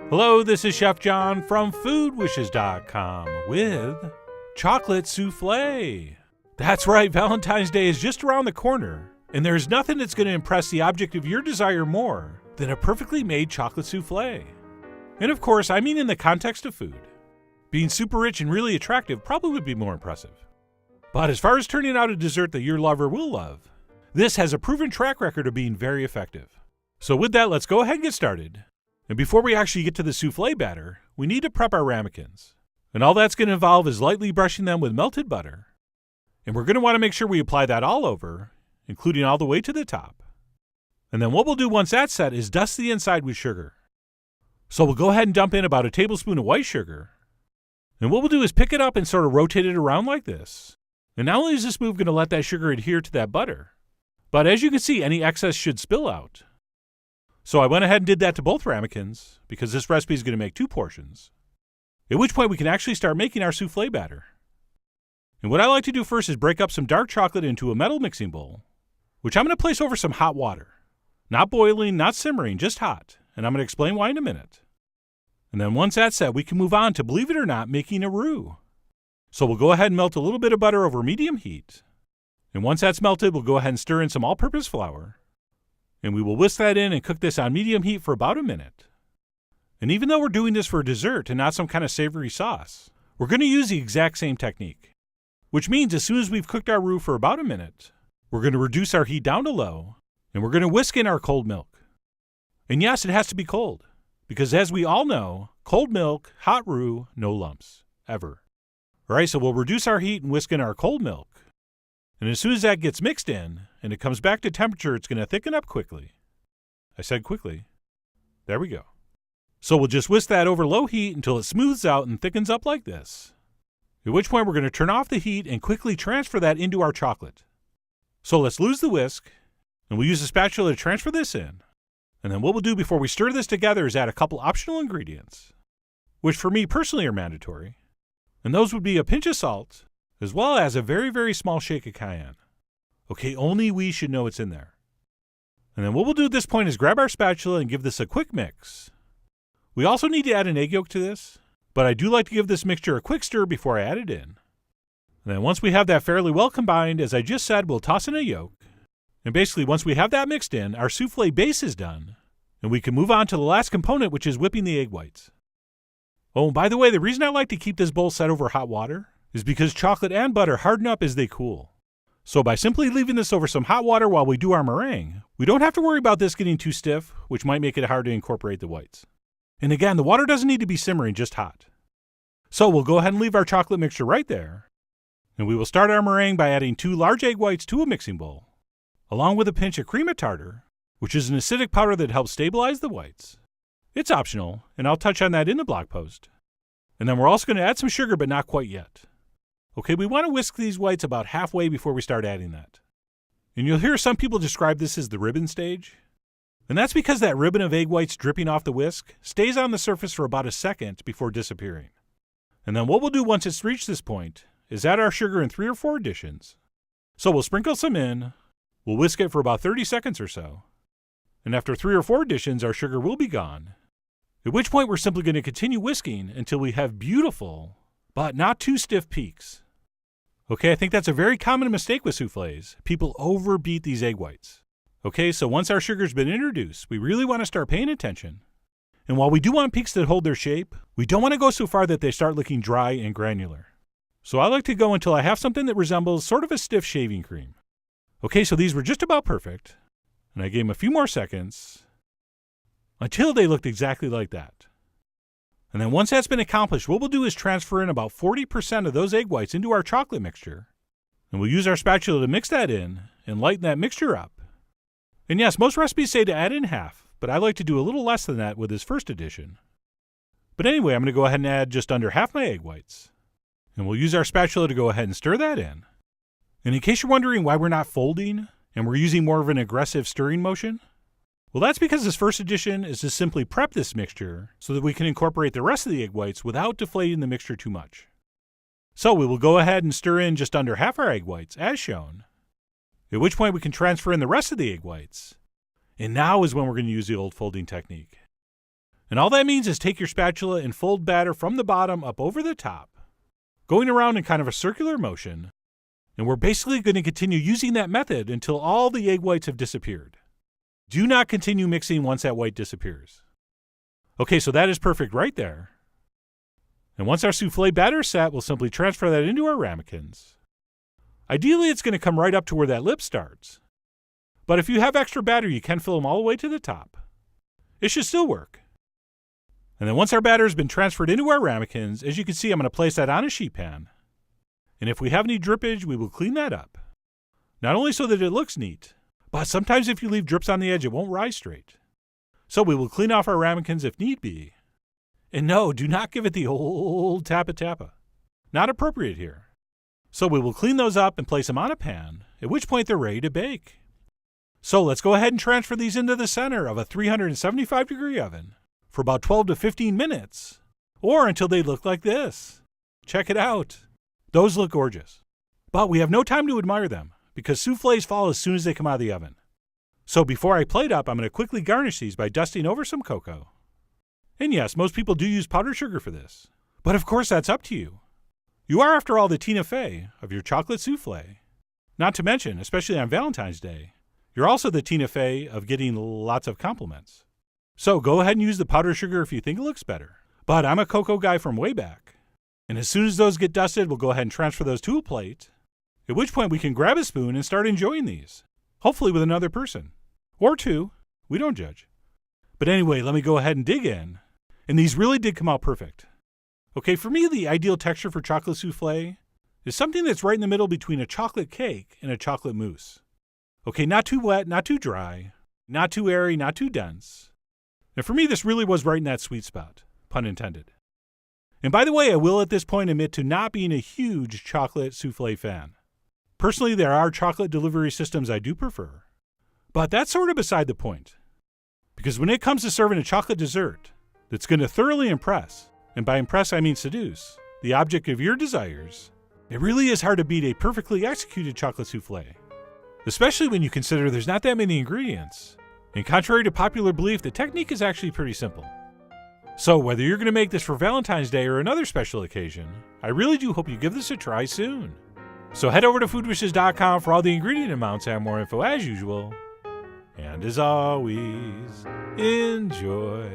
Hello, this is Chef John from foodwishes.com with Chocolate Soufflé. That's right, Valentine's Day is just around the corner, and there's nothing that's going to impress the object of your desire more than a perfectly made chocolate soufflé. And of course, I mean in the context of food. Being super rich and really attractive probably would be more impressive. But as far as turning out a dessert that your lover will love, this has a proven track record of being very effective. So with that, let's go ahead and get started. And before we actually get to the soufflé batter, we need to prep our ramekins. And all that's going to involve is lightly brushing them with melted butter. And we're going to want to make sure we apply that all over, including all the way to the top. And then what we'll do once that's set is dust the inside with sugar. So we'll go ahead and dump in about a tablespoon of white sugar. And what we'll do is pick it up and sort of rotate it around like this. And not only is this move going to let that sugar adhere to that butter, but as you can see, any excess should spill out. So I went ahead and did that to both ramekins because this recipe is going to make 2 portions. At which point we can actually start making our soufflé batter. And what I like to do first is break up some dark chocolate into a metal mixing bowl, which I'm going to place over some hot water. Not boiling, not simmering, just hot. And I'm going to explain why in a minute. And then once that's set, we can move on to, believe it or not, making a roux. So we'll go ahead and melt a little bit of butter over medium heat. And once that's melted, we'll go ahead and stir in some all-purpose flour. And we will whisk that in and cook this on medium heat for about a minute. And even though we're doing this for a dessert and not some kind of savory sauce, we're going to use the exact same technique. Which means as soon as we've cooked our roux for about a minute, we're going to reduce our heat down to low, and we're going to whisk in our cold milk. And yes, it has to be cold, because as we all know, cold milk, hot roux, no lumps, ever. All right, so we'll reduce our heat and whisk in our cold milk. And as soon as that gets mixed in, and it comes back to temperature, it's going to thicken up quickly. I said quickly. There we go. So we'll just whisk that over low heat until it smooths out and thickens up like this. At which point we're going to turn off the heat and quickly transfer that into our chocolate. So let's lose the whisk, and we'll use a spatula to transfer this in. And then what we'll do before we stir this together is add a couple optional ingredients, which for me personally are mandatory. And those would be a pinch of salt, as well as a very, very small shake of cayenne. Okay, only we should know it's in there. And then what we'll do at this point is grab our spatula and give this a quick mix. We also need to add an egg yolk to this, but I do like to give this mixture a quick stir before I add it in. And then once we have that fairly well combined, as I just said, we'll toss in a yolk. And basically once we have that mixed in, our soufflé base is done, and we can move on to the last component, which is whipping the egg whites. Oh, and by the way, the reason I like to keep this bowl set over hot water is because chocolate and butter harden up as they cool. So by simply leaving this over some hot water while we do our meringue, we don't have to worry about this getting too stiff, which might make it hard to incorporate the whites. And again, the water doesn't need to be simmering, just hot. So we'll go ahead and leave our chocolate mixture right there. And we will start our meringue by adding 2 large egg whites to a mixing bowl, along with a pinch of cream of tartar, which is an acidic powder that helps stabilize the whites. It's optional, and I'll touch on that in the blog post. And then we're also going to add some sugar, but not quite yet. Okay, we want to whisk these whites about halfway before we start adding that. And you'll hear some people describe this as the ribbon stage. And that's because that ribbon of egg whites dripping off the whisk stays on the surface for about a second before disappearing. And then what we'll do once it's reached this point is add our sugar in 3 or 4 additions. So we'll sprinkle some in, we'll whisk it for about 30 seconds or so. And after 3 or 4 additions, our sugar will be gone. At which point we're simply going to continue whisking until we have beautiful, but not too stiff peaks. Okay, I think that's a very common mistake with soufflés. People overbeat these egg whites. Okay, so once our sugar's been introduced, we really want to start paying attention. And while we do want peaks that hold their shape, we don't want to go so far that they start looking dry and granular. So I like to go until I have something that resembles sort of a stiff shaving cream. Okay, so these were just about perfect. And I gave them a few more seconds until they looked exactly like that. And then once that's been accomplished, what we'll do is transfer in about 40% of those egg whites into our chocolate mixture. And we'll use our spatula to mix that in and lighten that mixture up. And yes, most recipes say to add in half, but I like to do a little less than that with this first addition. But anyway, I'm going to go ahead and add just under half my egg whites. And we'll use our spatula to go ahead and stir that in. And in case you're wondering why we're not folding and we're using more of an aggressive stirring motion, well, that's because this first addition is to simply prep this mixture so that we can incorporate the rest of the egg whites without deflating the mixture too much. So we will go ahead and stir in just under half our egg whites, as shown, at which point we can transfer in the rest of the egg whites. And now is when we're going to use the old folding technique. And all that means is take your spatula and fold batter from the bottom up over the top, going around in kind of a circular motion, and we're basically going to continue using that method until all the egg whites have disappeared. Do not continue mixing once that white disappears. Okay, so that is perfect right there. And once our souffle batter is set, we'll simply transfer that into our ramekins. Ideally, it's going to come right up to where that lip starts. But if you have extra batter, you can fill them all the way to the top. It should still work. And then once our batter has been transferred into our ramekins, as you can see, I'm going to place that on a sheet pan. And if we have any drippage, we will clean that up. Not only so that it looks neat, but sometimes if you leave drips on the edge, it won't rise straight. So we will clean off our ramekins if need be. And no, do not give it the old tappa-tappa. Not appropriate here. So we will clean those up and place them on a pan, at which point they're ready to bake. So let's go ahead and transfer these into the center of a 375-degree oven for about 12 to 15 minutes, or until they look like this. Check it out. Those look gorgeous. But we have no time to admire them, because soufflés fall as soon as they come out of the oven. So before I plate up, I'm going to quickly garnish these by dusting over some cocoa. And yes, most people do use powdered sugar for this. But of course, that's up to you. You are, after all, the Tina Fey of your chocolate soufflé. Not to mention, especially on Valentine's Day, you're also the Tina Fey of getting lots of compliments. So go ahead and use the powdered sugar if you think it looks better. But I'm a cocoa guy from way back. And as soon as those get dusted, we'll go ahead and transfer those to a plate, at which point we can grab a spoon and start enjoying these. Hopefully with another person. Or two. We don't judge. But anyway, let me go ahead and dig in. And these really did come out perfect. Okay, for me, the ideal texture for chocolate soufflé is something that's right in the middle between a chocolate cake and a chocolate mousse. Okay, not too wet, not too dry, not too airy, not too dense. And for me, this really was right in that sweet spot, pun intended. And by the way, I will at this point admit to not being a huge chocolate soufflé fan. Personally, there are chocolate delivery systems I do prefer. But that's sort of beside the point. Because when it comes to serving a chocolate dessert that's going to thoroughly impress, and by impress I mean seduce, the object of your desires, it really is hard to beat a perfectly executed chocolate soufflé. Especially when you consider there's not that many ingredients. And contrary to popular belief, the technique is actually pretty simple. So whether you're going to make this for Valentine's Day or another special occasion, I really do hope you give this a try soon. So head over to foodwishes.com for all the ingredient amounts and more info as usual. And as always, enjoy.